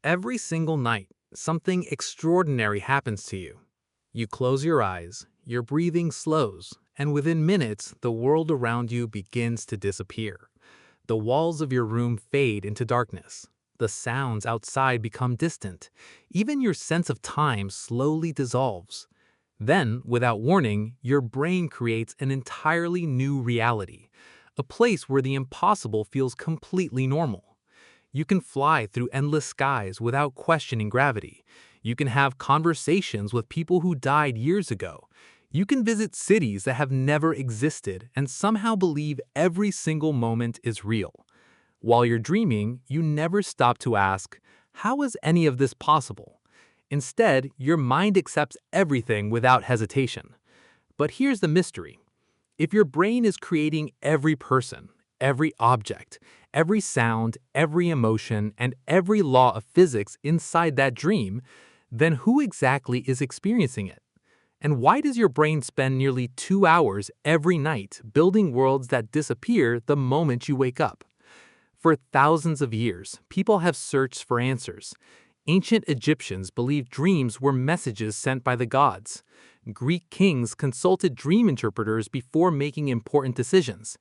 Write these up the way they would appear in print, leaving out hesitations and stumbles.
Every single night, something extraordinary happens to you. You close your eyes, your breathing slows, and within minutes, the world around you begins to disappear. The walls of your room fade into darkness. The sounds outside become distant. Even your sense of time slowly dissolves. Then, without warning, your brain creates an entirely new reality, a place where the impossible feels completely normal. You can fly through endless skies without questioning gravity. You can have conversations with people who died years ago. You can visit cities that have never existed and somehow believe every single moment is real. While you're dreaming, you never stop to ask, how is any of this possible? Instead, your mind accepts everything without hesitation. But here's the mystery. If your brain is creating every person, every object, every sound, every emotion, and every law of physics inside that dream, then who exactly is experiencing it? And why does your brain spend nearly 2 hours every night building worlds that disappear the moment you wake up? For thousands of years, people have searched for answers. Ancient Egyptians believed dreams were messages sent by the gods. Greek kings consulted dream interpreters before making important decisions.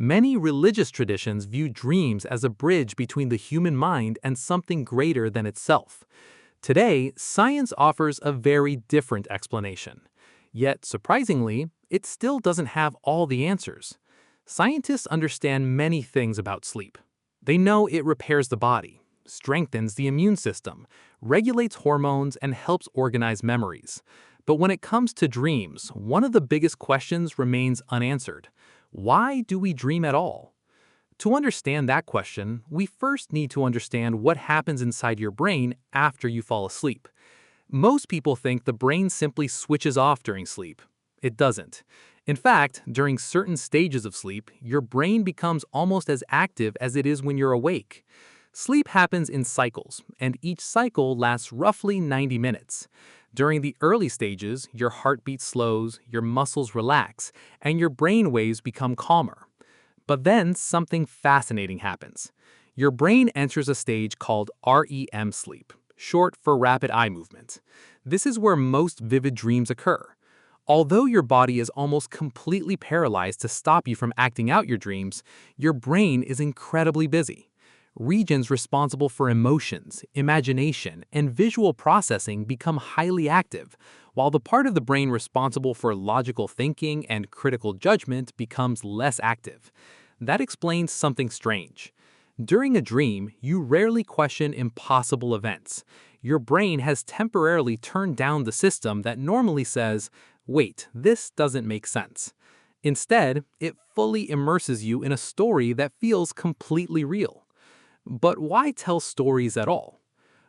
Many religious traditions view dreams as a bridge between the human mind and something greater than itself. Today, science offers a very different explanation. Yet, surprisingly, it still doesn't have all the answers. Scientists understand many things about sleep. They know it repairs the body, strengthens the immune system, regulates hormones, and helps organize memories. But when it comes to dreams, one of the biggest questions remains unanswered. Why do we dream at all? To understand that question, we first need to understand what happens inside your brain after you fall asleep. Most people think the brain simply switches off during sleep. It doesn't. In fact, during certain stages of sleep, your brain becomes almost as active as it is when you're awake. Sleep happens in cycles, and each cycle lasts roughly 90 minutes. During the early stages, your heartbeat slows, your muscles relax, and your brain waves become calmer. But then something fascinating happens. Your brain enters a stage called REM sleep, short for rapid eye movement. This is where most vivid dreams occur. Although your body is almost completely paralyzed to stop you from acting out your dreams, your brain is incredibly busy. Regions responsible for emotions, imagination, and visual processing become highly active, while the part of the brain responsible for logical thinking and critical judgment becomes less active. That explains something strange. During a dream, you rarely question impossible events. Your brain has temporarily turned down the system that normally says, wait, this doesn't make sense. Instead, it fully immerses you in a story that feels completely real. But why tell stories at all?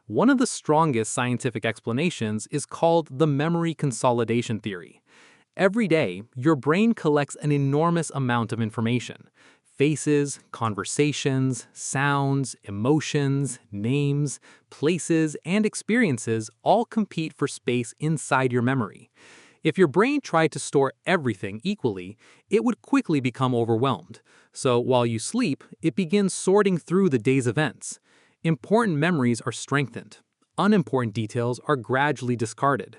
One of the strongest scientific explanations is called the memory consolidation theory. Every day, your brain collects an enormous amount of information. Faces, conversations, sounds, emotions, names, places, and experiences all compete for space inside your memory. If your brain tried to store everything equally, it would quickly become overwhelmed. So while you sleep, it begins sorting through the day's events. Important memories are strengthened. Unimportant details are gradually discarded.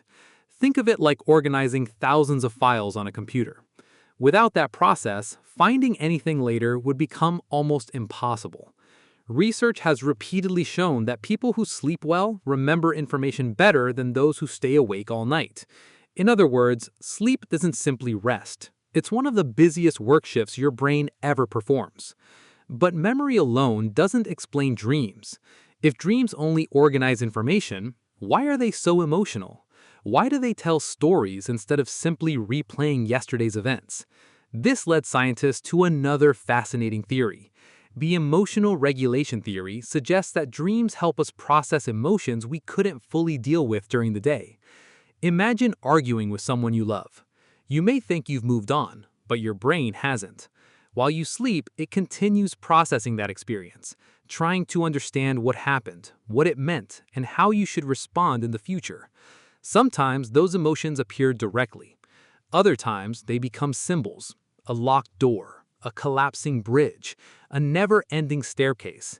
Think of it like organizing thousands of files on a computer. Without that process, finding anything later would become almost impossible. Research has repeatedly shown that people who sleep well remember information better than those who stay awake all night. In other words, sleep doesn't simply rest. It's one of the busiest work shifts your brain ever performs. But memory alone doesn't explain dreams. If dreams only organize information, why are they so emotional? Why do they tell stories instead of simply replaying yesterday's events? This led scientists to another fascinating theory. The emotional regulation theory suggests that dreams help us process emotions we couldn't fully deal with during the day. Imagine arguing with someone you love. You may think you've moved on, but your brain hasn't. While you sleep, it continues processing that experience, trying to understand what happened, what it meant, and how you should respond in the future. Sometimes those emotions appear directly. Other times they become symbols, a locked door, a collapsing bridge, a never-ending staircase.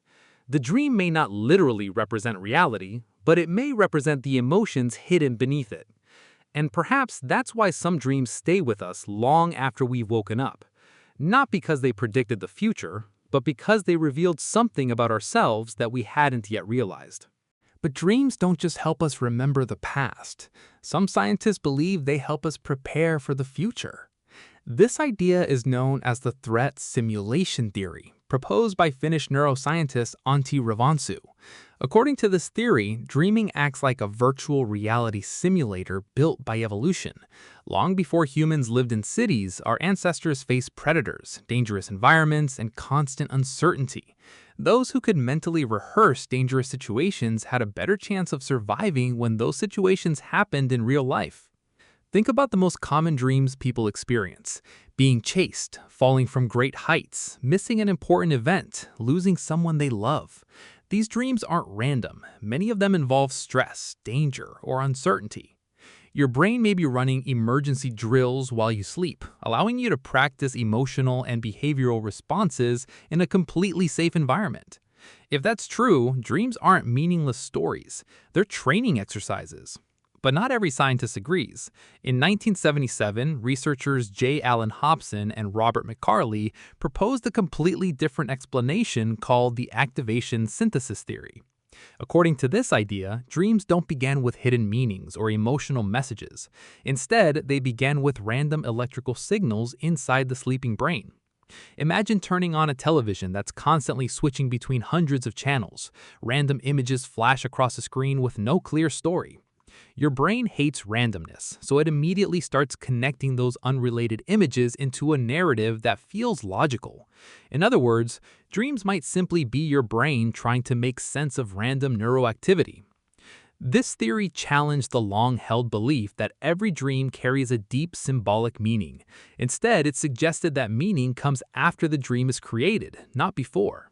The dream may not literally represent reality, but it may represent the emotions hidden beneath it. And perhaps that's why some dreams stay with us long after we've woken up. Not because they predicted the future, but because they revealed something about ourselves that we hadn't yet realized. But dreams don't just help us remember the past. Some scientists believe they help us prepare for the future. This idea is known as the threat simulation theory, proposed by Finnish neuroscientist Antti Revonsu. According to this theory, dreaming acts like a virtual reality simulator built by evolution. Long before humans lived in cities, our ancestors faced predators, dangerous environments, and constant uncertainty. Those who could mentally rehearse dangerous situations had a better chance of surviving when those situations happened in real life. Think about the most common dreams people experience: being chased, falling from great heights, missing an important event, losing someone they love. These dreams aren't random. Many of them involve stress, danger, or uncertainty. Your brain may be running emergency drills while you sleep, allowing you to practice emotional and behavioral responses in a completely safe environment. If that's true, dreams aren't meaningless stories. They're training exercises. But not every scientist agrees. In 1977, researchers J. Allen Hobson and Robert McCarley proposed a completely different explanation called the activation synthesis theory. According to this idea, dreams don't begin with hidden meanings or emotional messages. Instead, they begin with random electrical signals inside the sleeping brain. Imagine turning on a television that's constantly switching between hundreds of channels. Random images flash across the screen with no clear story. Your brain hates randomness, so it immediately starts connecting those unrelated images into a narrative that feels logical. In other words, dreams might simply be your brain trying to make sense of random neuroactivity. This theory challenged the long-held belief that every dream carries a deep symbolic meaning. Instead, it suggested that meaning comes after the dream is created, not before.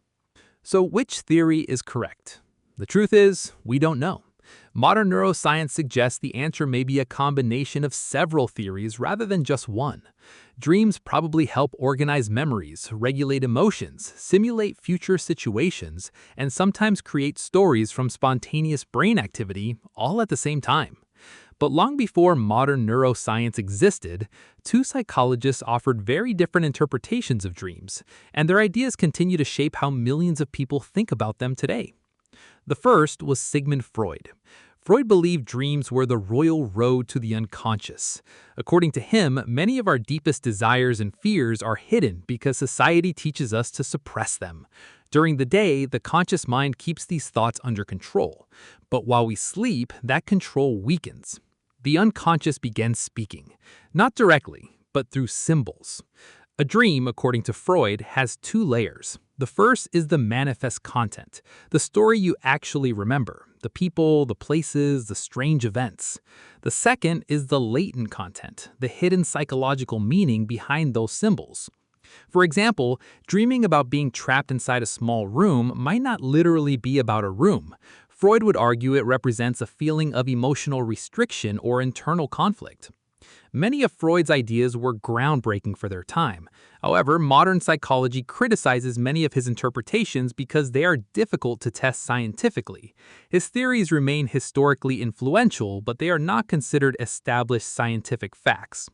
So which theory is correct? The truth is, we don't know. Modern neuroscience suggests the answer may be a combination of several theories rather than just one. Dreams probably help organize memories, regulate emotions, simulate future situations, and sometimes create stories from spontaneous brain activity, all at the same time. But long before modern neuroscience existed, two psychologists offered very different interpretations of dreams, and their ideas continue to shape how millions of people think about them today. The first was Sigmund Freud. Freud believed dreams were the royal road to the unconscious. According to him, many of our deepest desires and fears are hidden because society teaches us to suppress them. During the day, the conscious mind keeps these thoughts under control. But while we sleep, that control weakens. The unconscious begins speaking, not directly, but through symbols. A dream, according to Freud, has two layers. The first is the manifest content, the story you actually remember, the people, the places, the strange events. The second is the latent content, the hidden psychological meaning behind those symbols. For example, dreaming about being trapped inside a small room might not literally be about a room. Freud would argue it represents a feeling of emotional restriction or internal conflict. Many of Freud's ideas were groundbreaking for their time. However, modern psychology criticizes many of his interpretations because they are difficult to test scientifically. His theories remain historically influential, but they are not considered established scientific facts.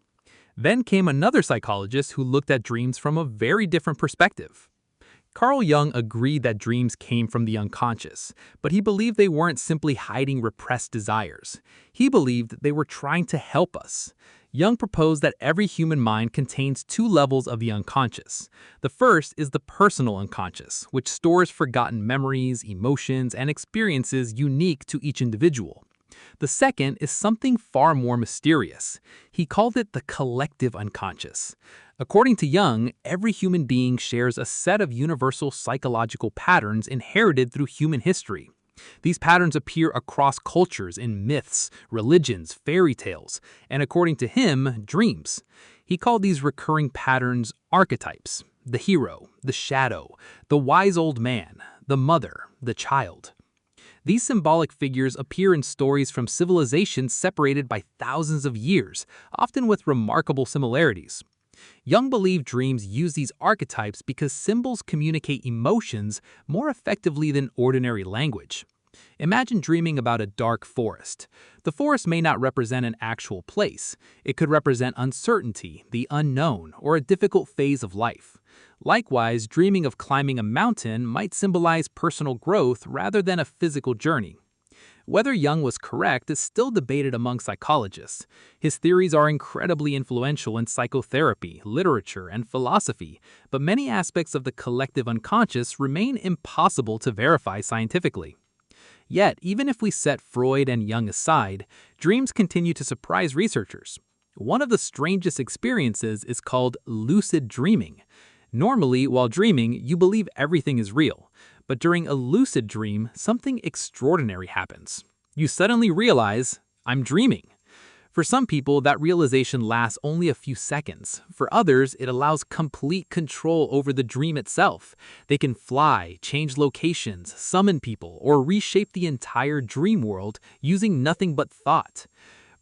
Then came another psychologist who looked at dreams from a very different perspective. Carl Jung agreed that dreams came from the unconscious, but he believed they weren't simply hiding repressed desires. He believed they were trying to help us. Jung proposed that every human mind contains two levels of the unconscious. The first is the personal unconscious, which stores forgotten memories, emotions, and experiences unique to each individual. The second is something far more mysterious. He called it the collective unconscious. According to Jung, every human being shares a set of universal psychological patterns inherited through human history. These patterns appear across cultures in myths, religions, fairy tales, and according to him, dreams. He called these recurring patterns archetypes: the hero, the shadow, the wise old man, the mother, the child. These symbolic figures appear in stories from civilizations separated by thousands of years, often with remarkable similarities. Jung believed dreams use these archetypes because symbols communicate emotions more effectively than ordinary language. Imagine dreaming about a dark forest. The forest may not represent an actual place. It could represent uncertainty, the unknown, or a difficult phase of life. Likewise, dreaming of climbing a mountain might symbolize personal growth rather than a physical journey. Whether Jung was correct is still debated among psychologists. His theories are incredibly influential in psychotherapy, literature, and philosophy, but many aspects of the collective unconscious remain impossible to verify scientifically. Yet, even if we set Freud and Jung aside, dreams continue to surprise researchers. One of the strangest experiences is called lucid dreaming. Normally, while dreaming, you believe everything is real. But during a lucid dream, something extraordinary happens. You suddenly realize, I'm dreaming. For some people, that realization lasts only a few seconds. For others, it allows complete control over the dream itself. They can fly, change locations, summon people, or reshape the entire dream world using nothing but thought.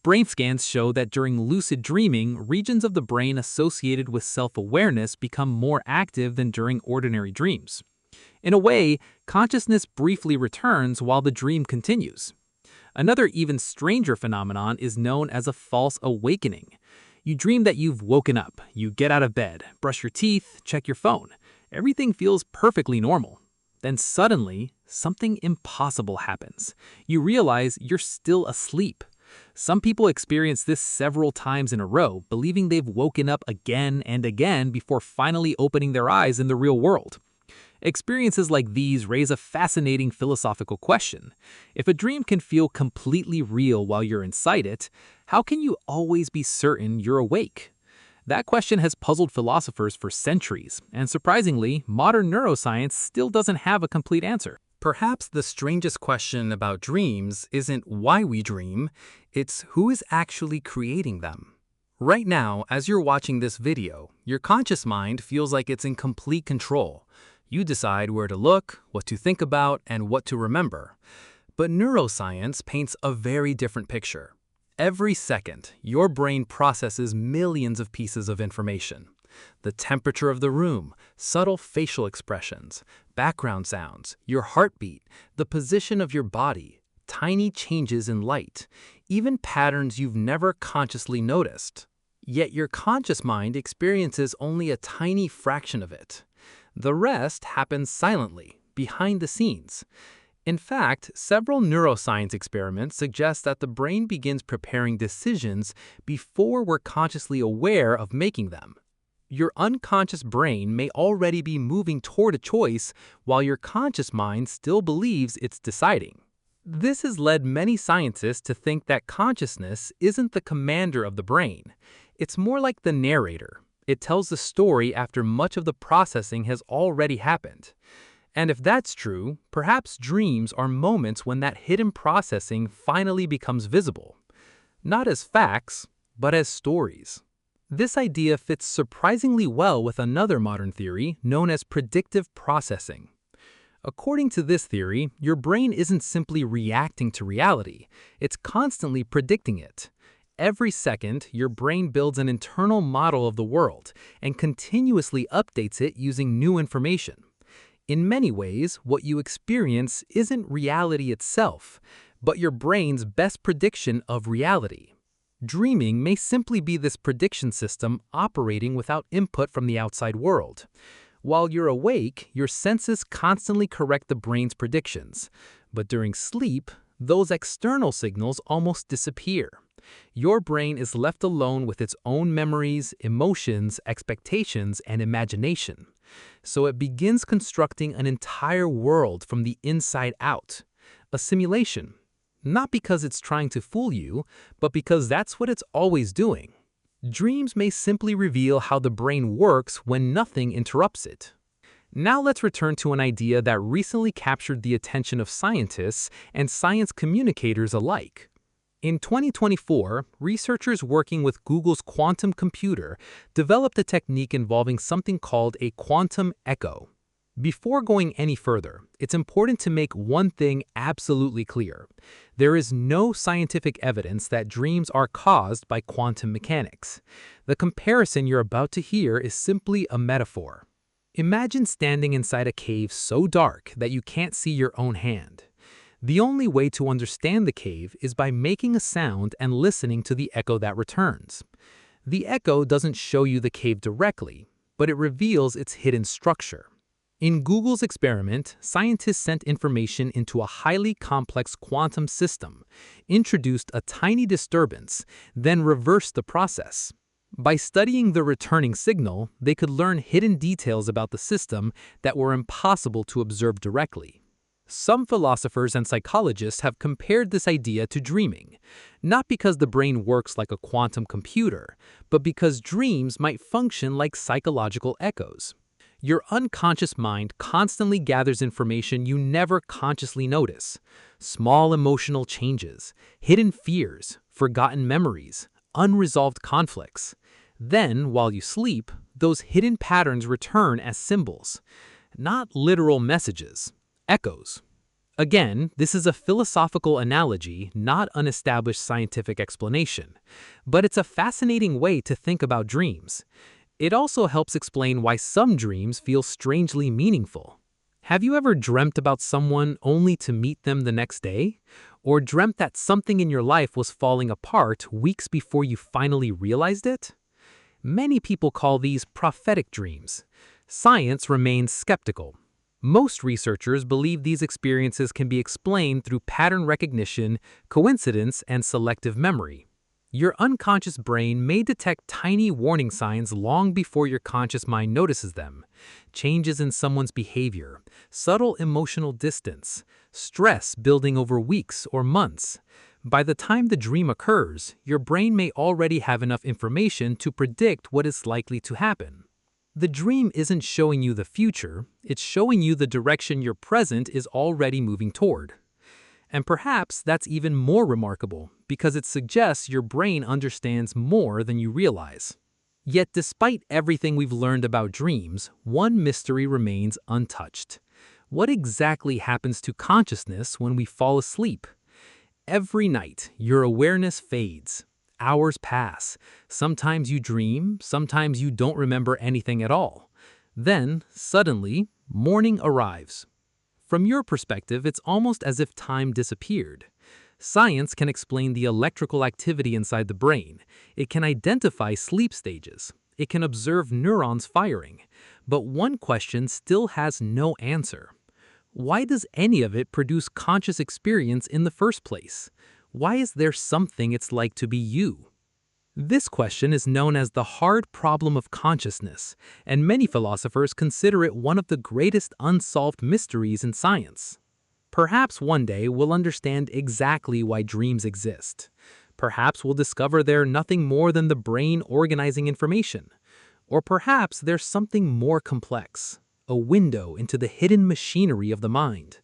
Brain scans show that during lucid dreaming, regions of the brain associated with self-awareness become more active than during ordinary dreams. In a way, consciousness briefly returns while the dream continues. Another even stranger phenomenon is known as a false awakening. You dream that you've woken up, you get out of bed, brush your teeth, check your phone. Everything feels perfectly normal. Then suddenly, something impossible happens. You realize you're still asleep. Some people experience this several times in a row, believing they've woken up again and again before finally opening their eyes in the real world. Experiences like these raise a fascinating philosophical question. If a dream can feel completely real while you're inside it, how can you always be certain you're awake? That question has puzzled philosophers for centuries, and surprisingly, modern neuroscience still doesn't have a complete answer. Perhaps the strangest question about dreams isn't why we dream, it's who is actually creating them. Right now, as you're watching this video, your conscious mind feels like it's in complete control. You decide where to look, what to think about, and what to remember. But neuroscience paints a very different picture. Every second, your brain processes millions of pieces of information. The temperature of the room, subtle facial expressions, background sounds, your heartbeat, the position of your body, tiny changes in light, even patterns you've never consciously noticed. Yet your conscious mind experiences only a tiny fraction of it. The rest happens silently, behind the scenes. In fact, several neuroscience experiments suggest that the brain begins preparing decisions before we're consciously aware of making them. Your unconscious brain may already be moving toward a choice while your conscious mind still believes it's deciding. This has led many scientists to think that consciousness isn't the commander of the brain. It's more like the narrator. It tells the story after much of the processing has already happened. And if that's true, perhaps dreams are moments when that hidden processing finally becomes visible. Not as facts, but as stories. This idea fits surprisingly well with another modern theory known as predictive processing. According to this theory, your brain isn't simply reacting to reality, it's constantly predicting it. Every second, your brain builds an internal model of the world and continuously updates it using new information. In many ways, what you experience isn't reality itself, but your brain's best prediction of reality. Dreaming may simply be this prediction system operating without input from the outside world. While you're awake, your senses constantly correct the brain's predictions. But during sleep, those external signals almost disappear. Your brain is left alone with its own memories, emotions, expectations, and imagination. So it begins constructing an entire world from the inside out. A simulation. Not because it's trying to fool you, but because that's what it's always doing. Dreams may simply reveal how the brain works when nothing interrupts it. Now let's return to an idea that recently captured the attention of scientists and science communicators alike. In 2024, researchers working with Google's quantum computer developed a technique involving something called a quantum echo. Before going any further, it's important to make one thing absolutely clear. There is no scientific evidence that dreams are caused by quantum mechanics. The comparison you're about to hear is simply a metaphor. Imagine standing inside a cave so dark that you can't see your own hand. The only way to understand the cave is by making a sound and listening to the echo that returns. The echo doesn't show you the cave directly, but it reveals its hidden structure. In Google's experiment, scientists sent information into a highly complex quantum system, introduced a tiny disturbance, then reversed the process. By studying the returning signal, they could learn hidden details about the system that were impossible to observe directly. Some philosophers and psychologists have compared this idea to dreaming, not because the brain works like a quantum computer, but because dreams might function like psychological echoes. Your unconscious mind constantly gathers information you never consciously notice. Small emotional changes, hidden fears, forgotten memories, unresolved conflicts. Then, while you sleep, those hidden patterns return as symbols. Not literal messages, echoes. Again, this is a philosophical analogy, not an established scientific explanation. But it's a fascinating way to think about dreams. It also helps explain why some dreams feel strangely meaningful. Have you ever dreamt about someone only to meet them the next day? Or dreamt that something in your life was falling apart weeks before you finally realized it? Many people call these prophetic dreams. Science remains skeptical. Most researchers believe these experiences can be explained through pattern recognition, coincidence, and selective memory. Your unconscious brain may detect tiny warning signs long before your conscious mind notices them. Changes in someone's behavior, subtle emotional distance, stress building over weeks or months. By the time the dream occurs, your brain may already have enough information to predict what is likely to happen. The dream isn't showing you the future, it's showing you the direction your present is already moving toward. And perhaps that's even more remarkable, because it suggests your brain understands more than you realize. Yet despite everything we've learned about dreams, one mystery remains untouched. What exactly happens to consciousness when we fall asleep? Every night, your awareness fades. Hours pass. Sometimes you dream, sometimes you don't remember anything at all. Then, suddenly, morning arrives. From your perspective, it's almost as if time disappeared. Science can explain the electrical activity inside the brain. It can identify sleep stages. It can observe neurons firing. But one question still has no answer. Why does any of it produce conscious experience in the first place? Why is there something it's like to be you? This question is known as the hard problem of consciousness, and many philosophers consider it one of the greatest unsolved mysteries in science. Perhaps one day we'll understand exactly why dreams exist. Perhaps we'll discover they're nothing more than the brain organizing information. Or perhaps there's something more complex, a window into the hidden machinery of the mind.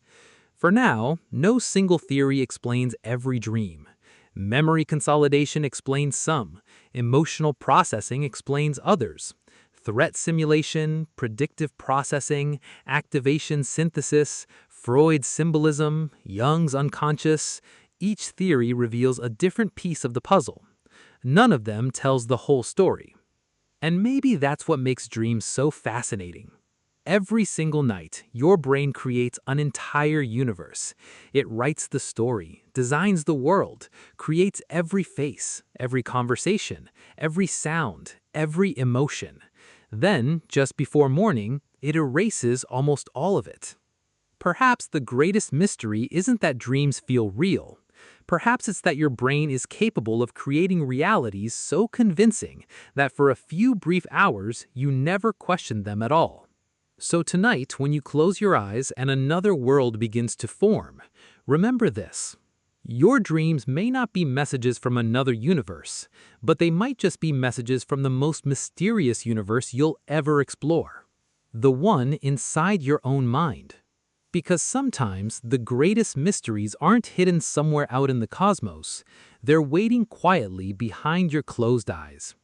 For now, no single theory explains every dream. Memory consolidation explains some, emotional processing explains others. Threat simulation, predictive processing, activation synthesis, Freud's symbolism, Jung's unconscious, each theory reveals a different piece of the puzzle. None of them tells the whole story. And maybe that's what makes dreams so fascinating. Every single night, your brain creates an entire universe. It writes the story, designs the world, creates every face, every conversation, every sound, every emotion. Then, just before morning, it erases almost all of it. Perhaps the greatest mystery isn't that dreams feel real. Perhaps it's that your brain is capable of creating realities so convincing that for a few brief hours, you never question them at all. So tonight, when you close your eyes and another world begins to form, remember this. Your dreams may not be messages from another universe, but they might just be messages from the most mysterious universe you'll ever explore. The one inside your own mind. Because sometimes the greatest mysteries aren't hidden somewhere out in the cosmos, they're waiting quietly behind your closed eyes.